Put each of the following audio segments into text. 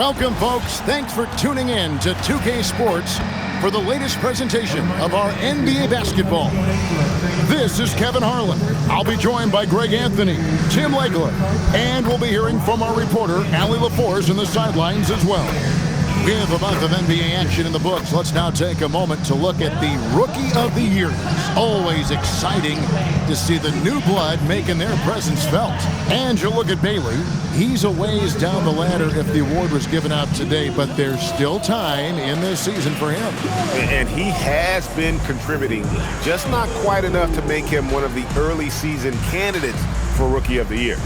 Welcome, folks. Thanks for tuning in to 2K Sports for the latest presentation of our NBA basketball. This is Kevin Harlan. I'll be joined by Greg Anthony, Tim Legler, and we'll be hearing from our reporter, Allie LaForce, in the sidelines as well. With a month of NBA action in the books, let's now take a moment to look at the Rookie of the Year. Always exciting to see the new blood making their presence felt. And you look at Bailey. He's a ways down the ladder if the award was given out today, but there's still time in this season for him. And he has been contributing, just not quite enough to make him one of the early season candidates for Rookie of the Year.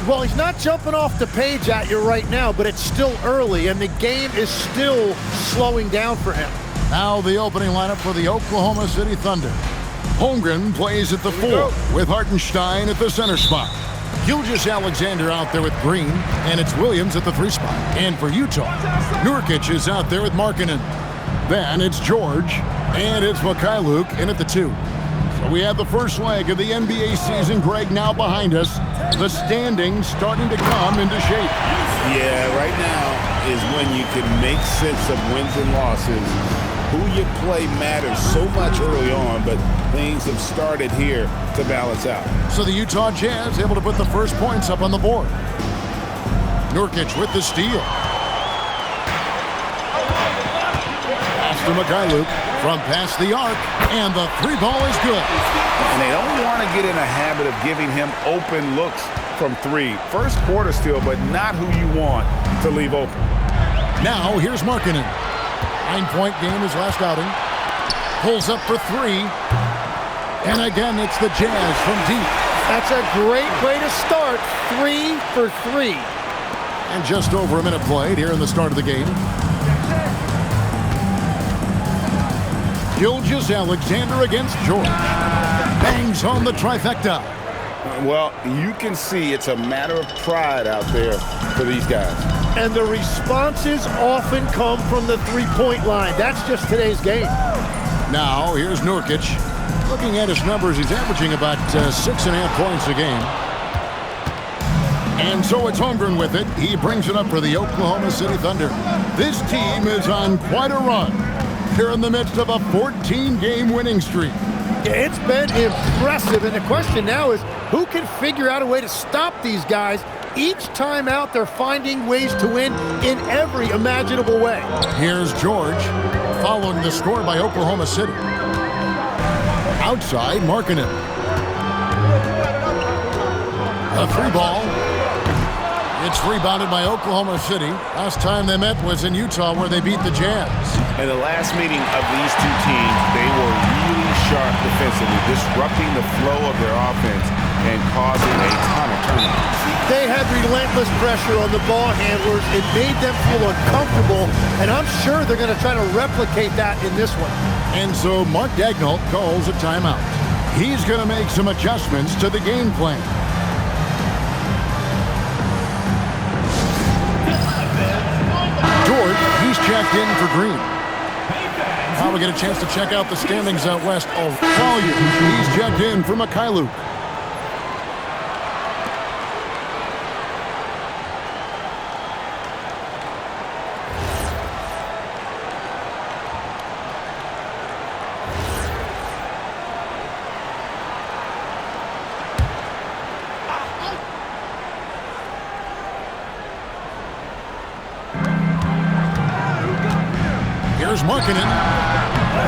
Well, he's not jumping off the page at you right now, but it's still early, and the game is still slowing down for him. Now the opening lineup for the Oklahoma City Thunder. Holmgren plays at the 4 with Hartenstein at the center spot. Gilgeous-Alexander out there with Green, and it's Williams at the 3 spot. And for Utah, Nurkic is out there with Markkanen. Then it's George, and it's Mikhailuk in at the 2. So we have the first leg of the NBA season, Greg, now behind us. The standings starting to come into shape. Yeah, right now is when you can make sense of wins and losses. Who you play matters so much early on, but things have started here to balance out. So the Utah Jazz able to put the first points up on the board. Nurkic with the steal. Pass to Mikhailuk from past the arc, and the 3 ball is good. And they don't want to get in a habit of giving him open looks from 3. First quarter still, but not who you want to leave open. Now here's Markkanen. 9-point game his last outing. Pulls up for 3. And again, it's the Jazz from deep. That's a great way to start. 3 for 3. And just over a minute played here in the start of the game. Gilgeous-Alexander against George. Bangs on the trifecta. Well, you can see it's a matter of pride out there for these guys. And the responses often come from the three-point line. That's just today's game. Now, here's Nurkic. Looking at his numbers, he's averaging about 6.5 points a game. And so it's Holmgren with it. He brings it up for the Oklahoma City Thunder. This team is on quite a run. They're in the midst of a 14-game winning streak. Yeah, it's been impressive, and the question now is who can figure out a way to stop these guys? Each time out, they're finding ways to win in every imaginable way. Here's George, following the score by Oklahoma City. Outside, Markkanen. A 3 ball. It's rebounded by Oklahoma City. Last time they met was in Utah, where they beat the Jazz. In the last meeting of these two teams, they were really sharp defensively, disrupting the flow of their offense and causing a ton of turnovers. They had relentless pressure on the ball handlers. It made them feel uncomfortable, and I'm sure they're going to try to replicate that in this one. And so Mark Daigneault calls a timeout. He's going to make some adjustments to the game plan. George, he's checked in for Green. Now we get a chance to check out the standings out west. Oh, Volume. He's checked in for Mikhailuk. Here's Markkanen.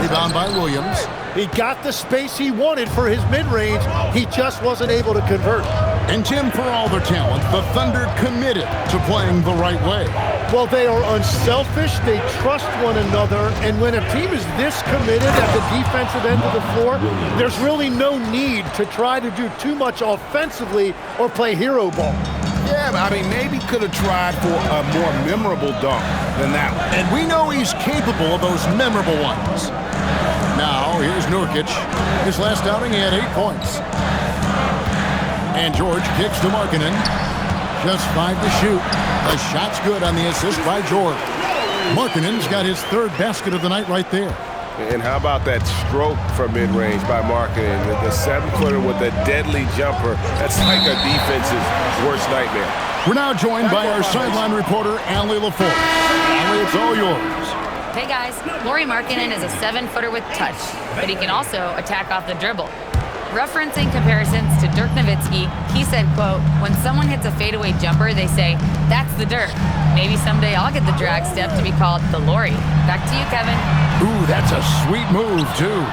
Rebound by Williams. He got the space he wanted for his mid-range. He just wasn't able to convert. And Tim, for all their talent, the Thunder committed to playing the right way. Well, they are unselfish. They trust one another. And when a team is this committed at the defensive end of the floor, there's really no need to try to do too much offensively or play hero ball. Yeah, but I mean, maybe could have tried for a more memorable dunk than that one. And we know he's capable of those memorable ones. Now, here's Nurkic. His last outing, he had 8 points. And George kicks to Markkanen. Just 5 to shoot. The shot's good on the assist by George. Markkanen's got his 3rd basket of the night right there. And how about that stroke from mid-range by Markkanen? The 7-footer with a deadly jumper. That's like a defense's worst nightmare. We're now joined by our sideline reporter, Allie LaForce. Allie, it's all yours. Hey guys, Lauri Markkanen is a 7-footer with touch, but he can also attack off the dribble. Referencing comparisons to Dirk Nowitzki, he said, quote, "When someone hits a fadeaway jumper, they say, that's the Dirk. Maybe someday I'll get the drag step to be called the Lauri." Back to you, Kevin. Ooh, that's a sweet move, too.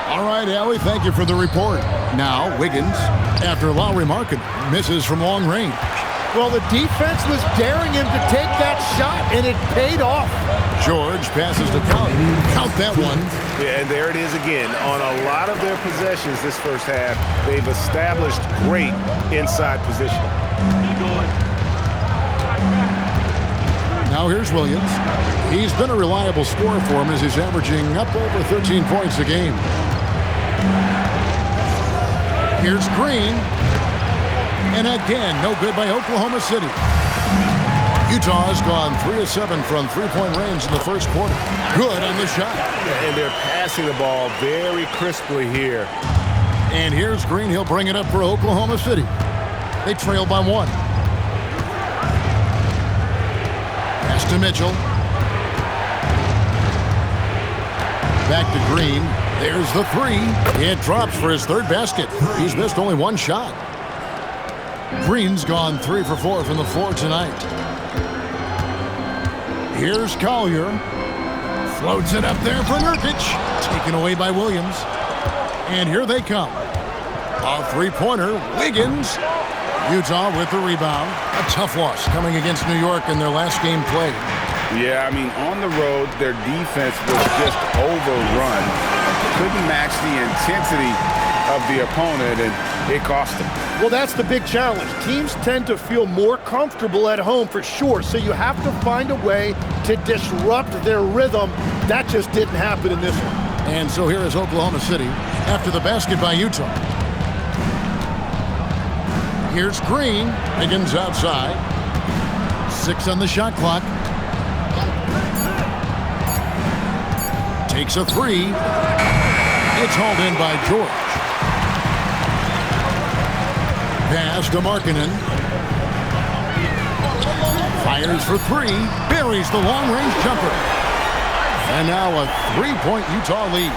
All right, Allie, thank you for the report. Now, Wiggins, after Lauri Markkanen misses from long range. Well, the defense was daring him to take that shot, and it paid off. George passes to Collier. Count that one. Yeah, and there it is again. On a lot of their possessions this first half, they've established great inside position. Now here's Williams. He's been a reliable scorer for him as he's averaging up over 13 points a game. Here's Green. And again, no good by Oklahoma City. Utah's gone 3 of 7 from three-point range in the first quarter. Good on the shot. And they're passing the ball very crisply here. And here's Green. He'll bring it up for Oklahoma City. They trail by 1. Pass to Mitchell. Back to Green. There's the 3. It drops for his 3rd basket. He's missed only 1 shot. Green's gone 3 for 4 from the floor tonight. Here's Collier. Floats it up there for Nurkic. Taken away by Williams. And here they come. A 3-pointer. Wiggins. Utah with the rebound. A tough loss coming against New York in their last game played. Yeah, I mean, on the road, their defense was just overrun. Couldn't match the intensity of the opponent, and it cost them. Well, that's the big challenge. Teams tend to feel more comfortable at home for sure, so you have to find a way to disrupt their rhythm. That just didn't happen in this one. And so here is Oklahoma City after the basket by Utah. Here's Green. Higgins outside. 6 on the shot clock. Takes a 3. It's hauled in by George. Pass to Markkanen. Fires for 3. Buries the long-range jumper. And now a 3-point Utah lead.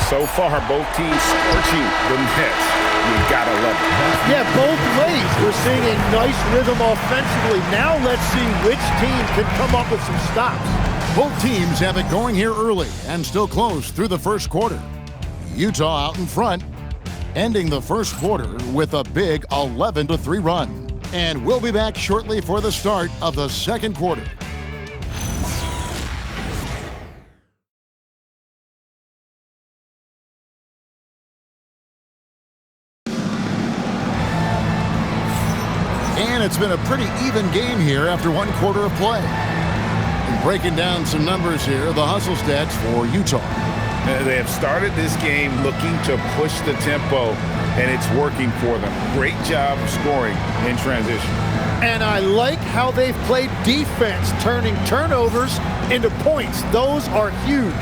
So far, both teams scorching the nets. You gotta love it. Yeah, both ways. We're seeing a nice rhythm offensively. Now let's see which team can come up with some stops. Both teams have it going here early and still close through the first quarter. Utah out in front, ending the first quarter with a big 11-3 run. And we'll be back shortly for the start of the second quarter. And it's been a pretty even game here after 1 quarter of play. And breaking down some numbers here, the hustle stats for Utah. They have started this game looking to push the tempo, and it's working for them. Great job of scoring in transition. And I like how they've played defense, turning turnovers into points. Those are huge.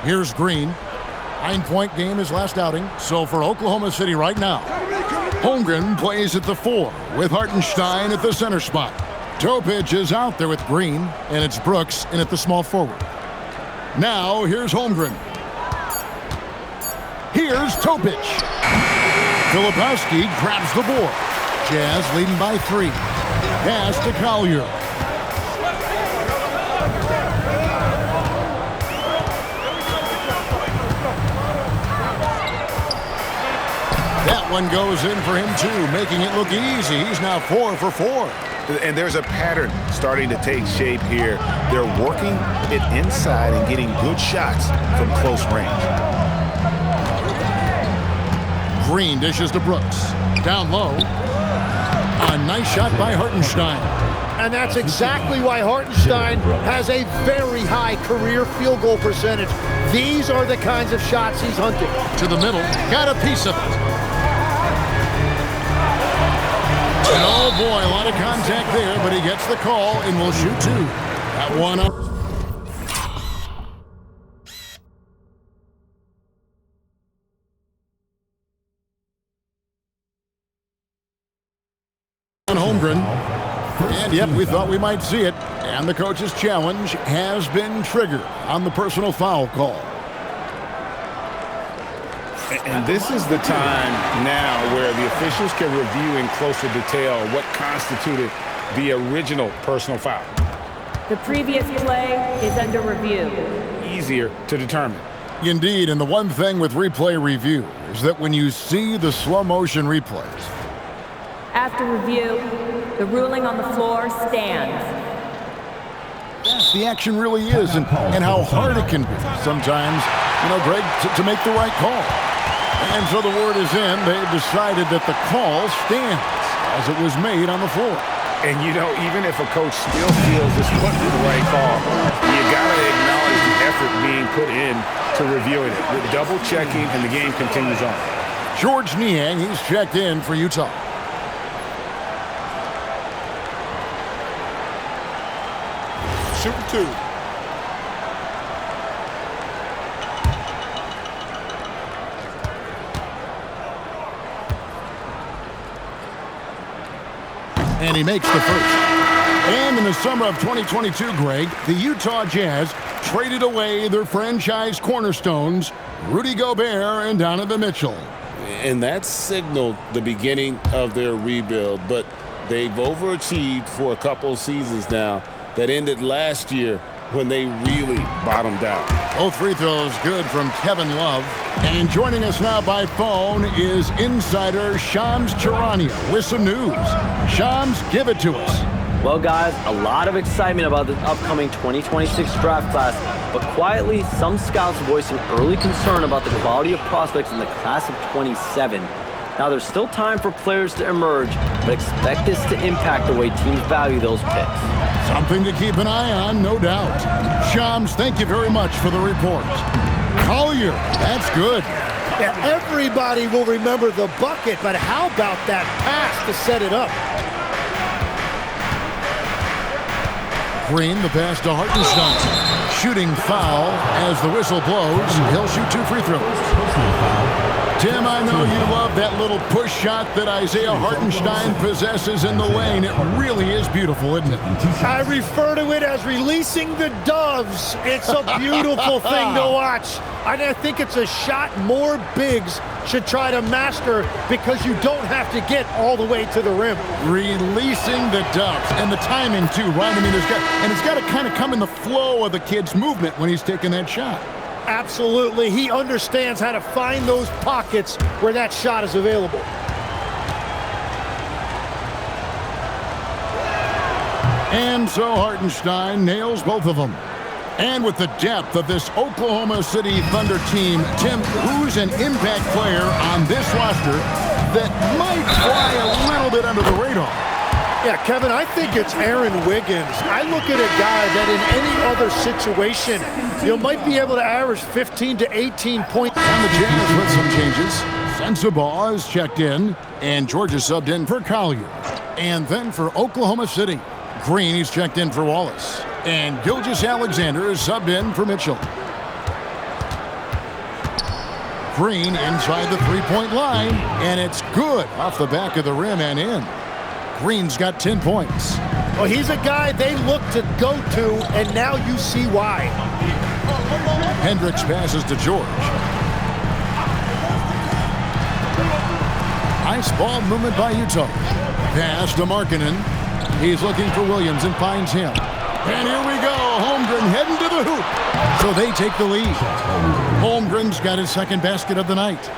Here's Green. 9-point game his last outing. So for Oklahoma City right now, Holmgren plays at the 4 with Hartenstein at the center spot. Topic is out there with Green, and it's Brooks in at the small forward. Now here's Holmgren. Here's Topic. Filipowski grabs the board. Jazz leading by 3. Pass to Collier. That one goes in for him too, making it look easy. He's now 4 for 4. And there's a pattern starting to take shape here. They're working it inside and getting good shots from close range. Green dishes to Brooks. Down low. A nice shot by Hartenstein. And that's exactly why Hartenstein has a very high career field goal percentage. These are the kinds of shots he's hunting. To the middle. Got a piece of it. And oh boy, a lot of contact there, but he gets the call and will shoot 2. That one up. Holmgren. And yep, we thought we might see it. And the coach's challenge has been triggered on the personal foul call. And this is the time now where the officials can review in closer detail what constituted the original personal foul. The previous play is under review. Easier to determine. Indeed, and the one thing with replay review is that when you see the slow motion replays, After review, the ruling on the floor stands. fast the action really is and how hard it can be sometimes, Greg, to make the right call. And so the word is in. They've decided that the call stands as it was made on the floor. And, even if a coach still feels this wasn't the right call, you got to acknowledge the effort being put in to reviewing it. With double checking, and the game continues on. George Niang, he's checked in for Utah. Shooting 2. And he makes the first. And in the summer of 2022, Greg, the Utah Jazz traded away their franchise cornerstones, Rudy Gobert and Donovan Mitchell. And that signaled the beginning of their rebuild, but they've overachieved for a couple of seasons now that ended last year when they really bottomed out. Both free throws good from Kevin Love. And joining us now by phone is insider Shams Charania with some news. Shams, give it to us. Well, guys, a lot of excitement about the upcoming 2026 draft class, but quietly, some scouts voicing early concern about the quality of prospects in the class of 27. Now, there's still time for players to emerge, but expect this to impact the way teams value those picks. Something to keep an eye on, no doubt. Shams, thank you very much for the report. Collier, that's good. Yeah, everybody will remember the bucket, but how about that pass to set it up? Green, the pass to Hartenstein. Shooting foul as the whistle blows. He'll shoot 2 free throws. Tim, I know you love that little push shot that Isaiah Hartenstein possesses in the lane. It really is beautiful, isn't it? I refer to it as releasing the doves. It's a beautiful thing to watch. I think it's a shot more bigs should try to master because you don't have to get all the way to the rim. Releasing the doves. And the timing, too, right? I mean, it's got to kind of come in the flow of the kid's movement when he's taking that shot. Absolutely. He understands how to find those pockets where that shot is available. And so Hartenstein nails both of them. And with the depth of this Oklahoma City Thunder team, Tim, who's an impact player on this roster that might fly a little bit under the radar? Yeah, Kevin, I think it's Aaron Wiggins. I look at a guy that in any other situation, you might be able to average 15 to 18 points. And the Jazz with some changes. Sensabaugh is checked in, and Georgia subbed in for Collier. And then for Oklahoma City, Green is checked in for Wallace. And Gilgeous-Alexander is subbed in for Mitchell. Green inside the three-point line, and it's good off the back of the rim and in. Green's got 10 points. Well, he's a guy they look to go to, and now you see why. Hendricks passes to George. Nice ball movement by Utah. Pass to Markkanen. He's looking for Williams and finds him. And here we go. Holmgren heading to the hoop. So they take the lead. Holmgren's got his second basket of the night.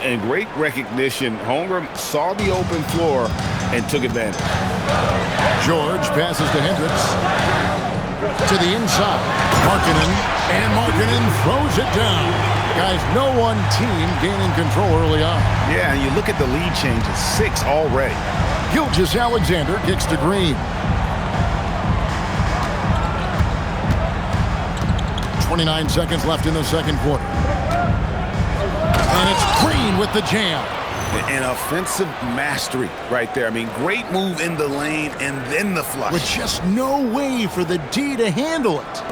And great recognition. Holmgren saw the open floor and took advantage. George passes to Hendricks. To the inside. Markkanen. And Markkanen throws it down. Guys, no one team gaining control early on. Yeah, and you look at the lead changes. 6 already. Gilgeous-Alexander kicks to Green. 29 seconds left in the second quarter. And it's Green with the jam. An offensive mastery right there. I mean, great move in the lane and then the flush. With just no way for the D to handle it.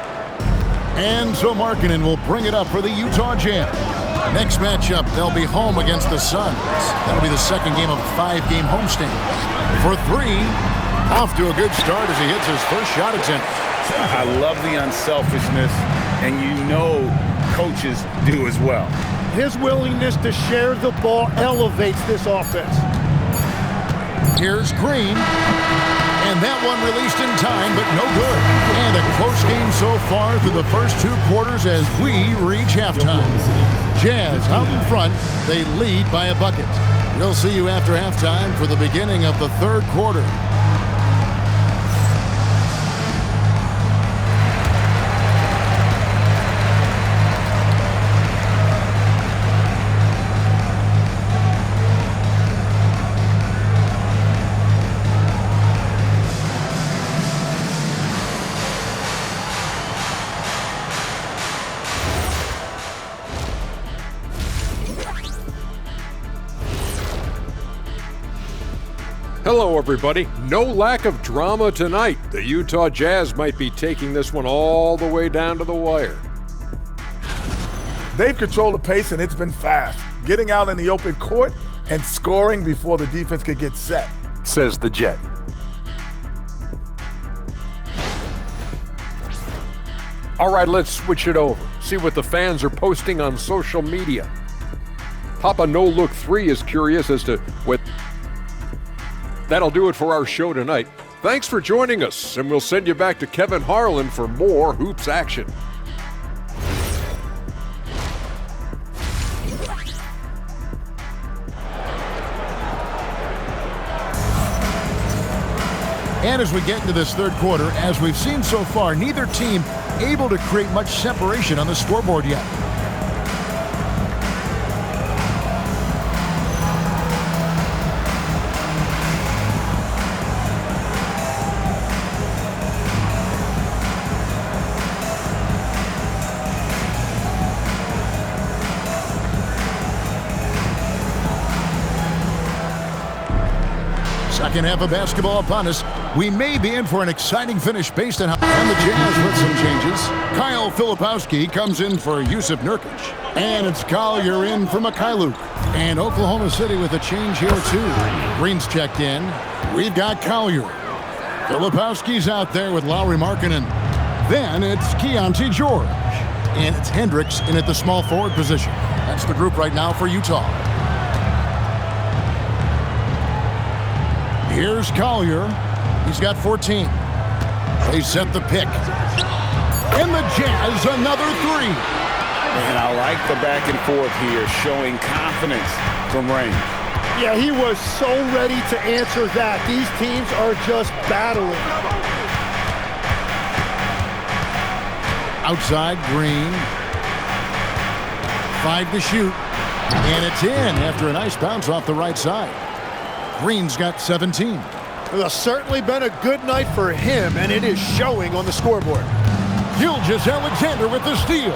And so Markkanen will bring it up for the Utah Jazz. Next matchup, they'll be home against the Suns. That'll be the second game of a 5-game homestand. For 3, Off to a good start as he hits his first shot attempt. I love the unselfishness, and you know coaches do as well. His willingness to share the ball elevates this offense. Here's Green. And that one released in time, but no good. And a close game so far through the first 2 quarters as we reach halftime. Jazz out in front. They lead by a bucket. We'll see you after halftime for the beginning of the 3rd quarter. Hello, everybody. No lack of drama tonight. The Utah Jazz might be taking this one all the way down to the wire. They've controlled the pace, and it's been fast, getting out in the open court and scoring before the defense could get set, says the Jet. All right, let's switch it over. See what the fans are posting on social media. Papa No Look 3 is curious as to what... That'll do it for our show tonight. Thanks for joining us, and we'll send you back to Kevin Harlan for more hoops action. And as we get into this 3rd quarter, as we've seen so far, neither team able to create much separation on the scoreboard yet. Second half of basketball upon us. We may be in for an exciting finish based on how... And the Jazz with some changes. Kyle Filipowski comes in for Jusuf Nurkic. And it's Collier in for Mykhailiuk. And Oklahoma City with a change here too. Green's checked in. We've got Collier. Filipowski's out there with Lauri Markkanen. Then it's Keontae George. And it's Hendricks in at the small forward position. That's the group right now for Utah. Here's Collier. He's got 14. They set the pick. And the Jazz, another 3. And I like the back and forth here, showing confidence from Rain. Yeah, he was so ready to answer that. These teams are just battling. Outside, Green. 5 to shoot. And it's in after a nice bounce off the right side. Green's got 17. It's certainly been a good night for him, and it is showing on the scoreboard. Gilgeous-Alexander with the steal.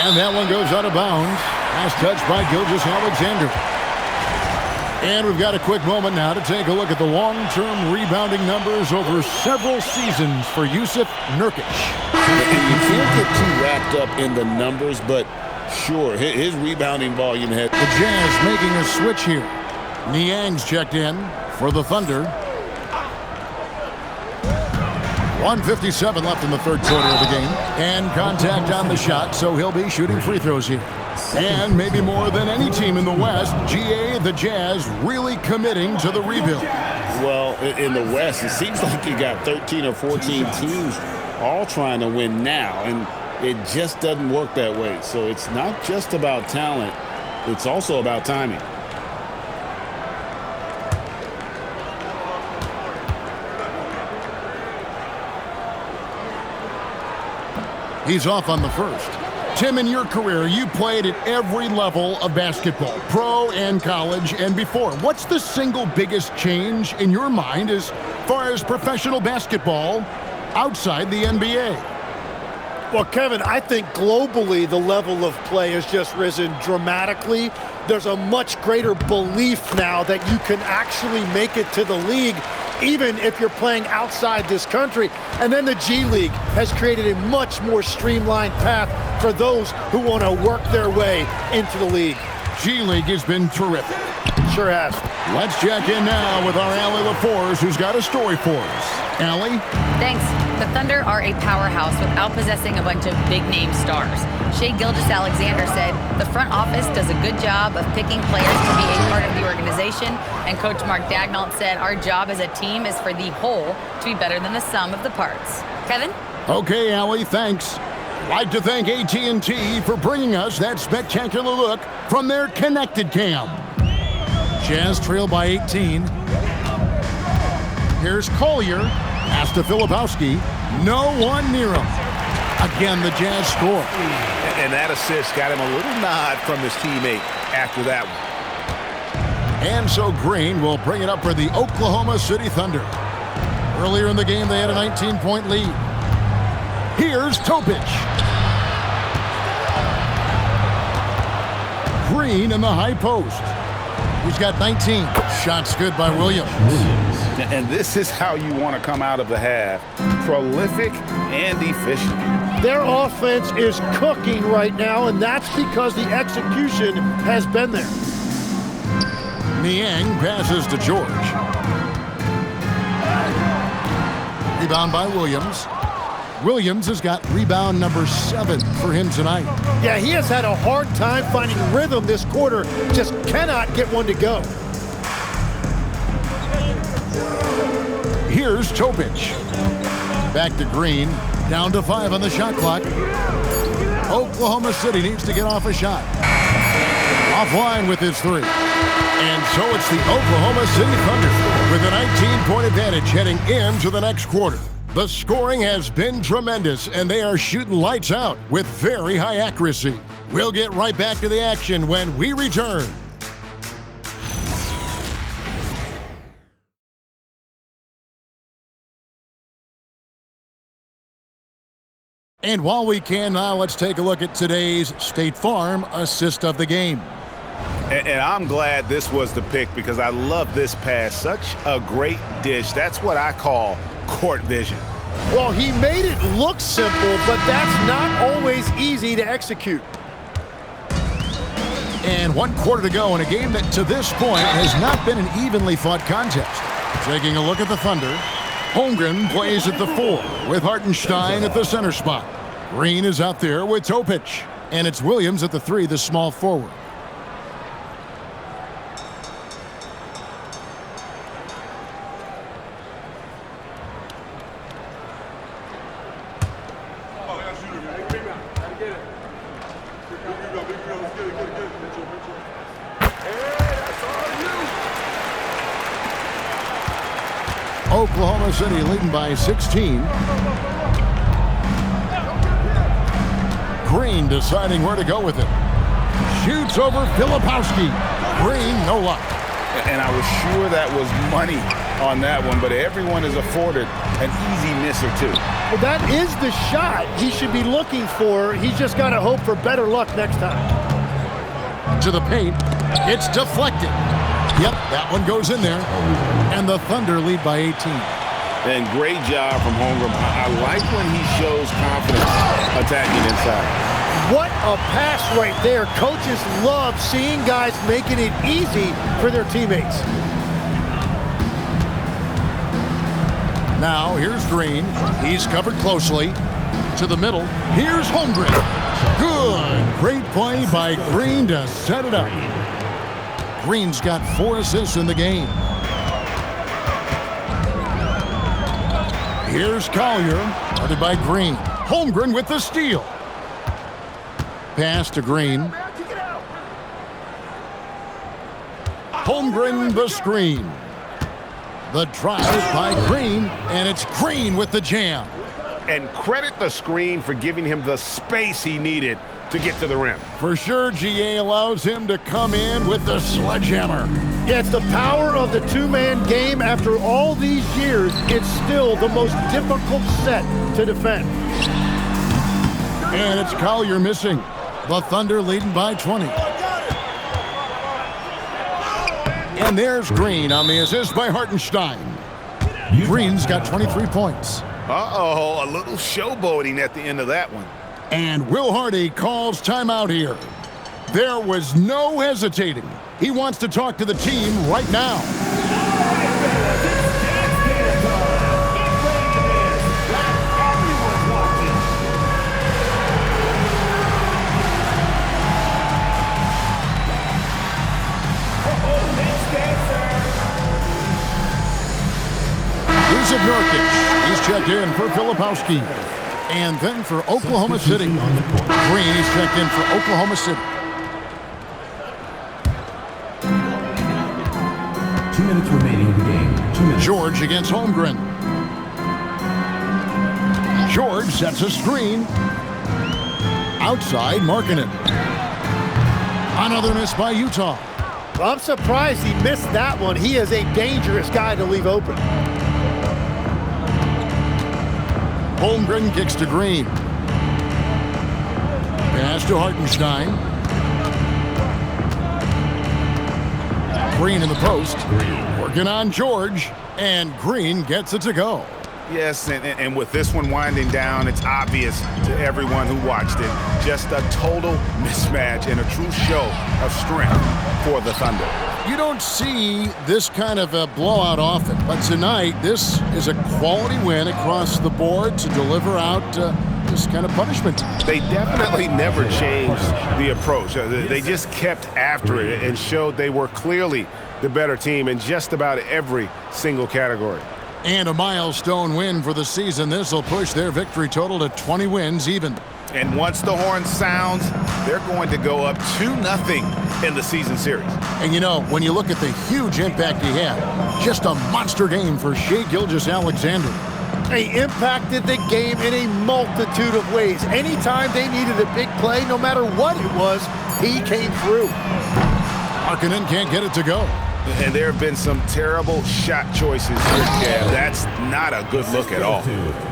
And that one goes out of bounds. Last touch by Gilgeous-Alexander. And we've got a quick moment now to take a look at the long-term rebounding numbers over several seasons for Jusuf Nurkic. You can't get too wrapped up in the numbers, but sure, his rebounding volume has... The Jazz making a switch here. Niang's checked in for the Thunder. 1:57 left in the 3rd quarter of the game. And contact on the shot, so he'll be shooting free throws here. And maybe more than any team in the West, GA, the Jazz, really committing to the rebuild. Well, in the West, it seems like you got 13 or 14 teams all trying to win now, and it just doesn't work that way. So it's not just about talent, it's also about timing. He's off on the first. Tim, in your career, you played at every level of basketball, pro and college and before. What's the single biggest change in your mind as far as professional basketball outside the NBA? Well, Kevin, I think globally the level of play has just risen dramatically. There's a much greater belief now that you can actually make it to the league, even if you're playing outside this country. And then the G League has created a much more streamlined path for those who want to work their way into the league. G League has been terrific. Sure has. Let's check in now with our Allie LaForce, who's got a story for us. Allie? Thanks. The Thunder are a powerhouse without possessing a bunch of big-name stars. Shai Gilgeous-Alexander said, the front office does a good job of picking players to be a part of the organization, and Coach Mark Daigneault said, our job as a team is for the whole to be better than the sum of the parts. Kevin? Okay, Allie, thanks. Like to thank AT&T for bringing us that spectacular look from their Connected Cam. Jazz trail by 18. Here's Collier. Pass to Filipowski. No one near him. Again, the Jazz score. And that assist got him a little nod from his teammate after that one. And so Green will bring it up for the Oklahoma City Thunder. Earlier in the game, they had a 19-point lead. Here's Topic. Green in the high post. He's got 19. Shots good by Williams. And this is how you want to come out of the half. Prolific and efficient. Their offense is cooking right now, and that's because the execution has been there. Niang passes to George. Rebound by Williams. Williams has got rebound number 7 for him tonight. Yeah, he has had a hard time finding rhythm this quarter. Just cannot get one to go. Here's Topic. Back to Green. Down to 5 on the shot clock. Oklahoma City needs to get off a shot. Offline with his 3. And so it's the Oklahoma City Thunder with a 19-point advantage heading into the next quarter. The scoring has been tremendous, and they are shooting lights out with very high accuracy. We'll get right back to the action when we return. And while we can now, let's take a look at today's State Farm assist of the game. And I'm glad this was the pick because I love this pass. Such a great dish. That's what I call court vision. Well, he made it look simple, but that's not always easy to execute. And 1 quarter to go in a game that to this point has not been an evenly fought contest. Taking a look at the Thunder. Holmgren plays at the 4 with Hartenstein at the center spot. Green is out there with Topic. And it's Williams at the 3, the small forward. Oklahoma City leading by 16. Green deciding where to go with it. Shoots over Filipowski. Green, no luck. And I was sure that was money on that one, but everyone is afforded an easy miss or 2. Well, that is the shot he should be looking for. He's just got to hope for better luck next time. To the paint. It's deflected. Yep, that one goes in there. And the Thunder lead by 18. And great job from Holmgren. I like when he shows confidence attacking inside. What a pass right there. Coaches love seeing guys making it easy for their teammates. Now, here's Green. He's covered closely. To the middle. Here's Holmgren. Good. Great play by Green to set it up. Green's got 4 assists in the game. Here's Collier, guarded by Green. Holmgren with the steal. Pass to Green. Holmgren the screen. The drive by Green, and it's Green with the jam. And credit the screen for giving him the space he needed to get to the rim. For sure, GA allows him to come in with the sledgehammer. Yeah, it's the power of the 2-man game. After all these years, it's still the most difficult set to defend. And it's Collier missing. The Thunder leading by 20. And there's Green on the assist by Hartenstein. Green's got 23 points. Uh-oh, a little showboating at the end of that one. And Will Hardy calls timeout here. There was no hesitating. He wants to talk to the team right now. Yusuf Nurkic, he's checked in for Filipowski. And then for Oklahoma City, Green is checked in for Oklahoma City. 2 minutes remaining in the game. 2 minutes. George against Holmgren. George sets a screen. Outside, Markkanen. Another miss by Utah. Well, I'm surprised he missed that one. He is a dangerous guy to leave open. Holmgren kicks to Green. Pass to Hartenstein. Green in the post. Working on George. And Green gets it to go. Yes, and with this one winding down, it's obvious to everyone who watched it. Just a total mismatch and a true show of strength for the Thunder. You don't see this kind of a blowout often, but tonight this is a quality win across the board to deliver out this kind of punishment. They definitely never changed the approach. They just kept after it and showed they were clearly the better team in just about every single category. And a milestone win for the season. This will push their victory total to 20 wins even. And once the horn sounds, they're going to go up 2-0 in the season series. And you know, when you look at the huge impact he had, just a monster game for Shai Gilgeous-Alexander. He impacted the game in a multitude of ways. Anytime they needed a big play, no matter what it was, he came through. Markkanen can't get it to go. And there have been some terrible shot choices here, Kev. That's not a good look at all.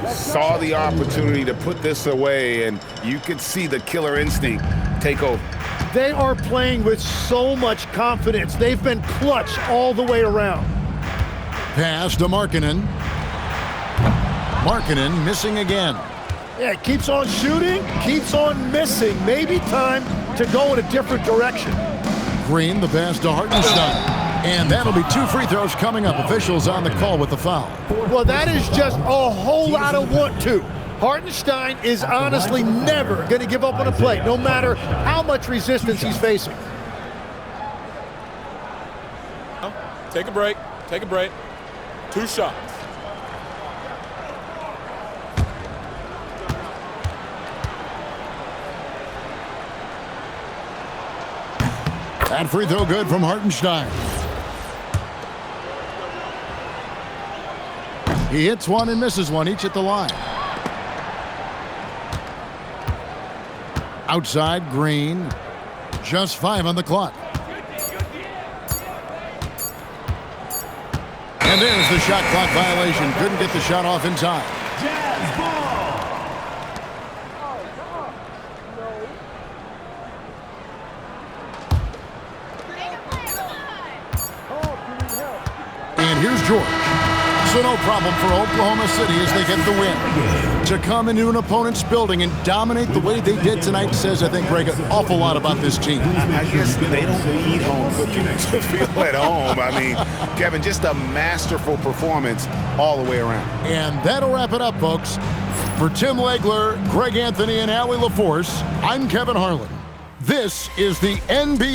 Saw the opportunity to put this away, and you could see the killer instinct take over. They are playing with so much confidence. They've been clutch all the way around. Pass to Markkanen. Markkanen missing again. Yeah, keeps on shooting, keeps on missing. Maybe time to go in a different direction. Green, the pass to Hartenstein. And that'll be 2 free throws coming up. Officials on the call with the foul. Well, that is just a whole lot of want to. Hartenstein is honestly never going to give up on a play, no matter how much resistance he's facing. Take a break. Take a break. 2 shots. That free throw good from Hartenstein. He hits one and misses one, each at the line. Outside, Green. Just 5 on the clock. And there's the shot clock violation. Couldn't get the shot off in time. And here's George. So no problem for Oklahoma City as they get the win. To come into an opponent's building and dominate the way they did tonight says, I think, Greg, an awful lot about this team. I guess they don't need home cooking to feel at home. I mean, Kevin, just a masterful performance all the way around. And that'll wrap it up, folks. For Tim Legler, Greg Anthony, and Allie LaForce, I'm Kevin Harlan. This is the NBA.